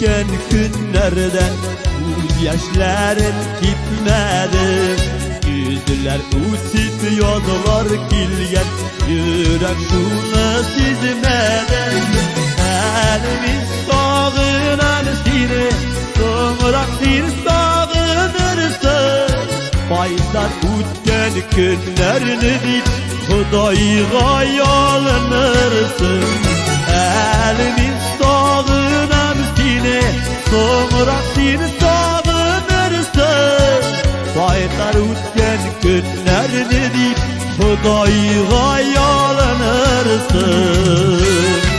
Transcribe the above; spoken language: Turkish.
Geçen günlerden bu yaşların gitmedi. Yüzler uçup yollar kilgen, yürek şunu sizmedi. Elimiz sağınan seni, sonra sen sağınırsın. Baylar ötken günlerini deyip Xudayga yalınırsın. Elimiz sağınan seni, sonra sen sağınırsın. Baylar ötken günlerini deyip Xudayga yalınırsın.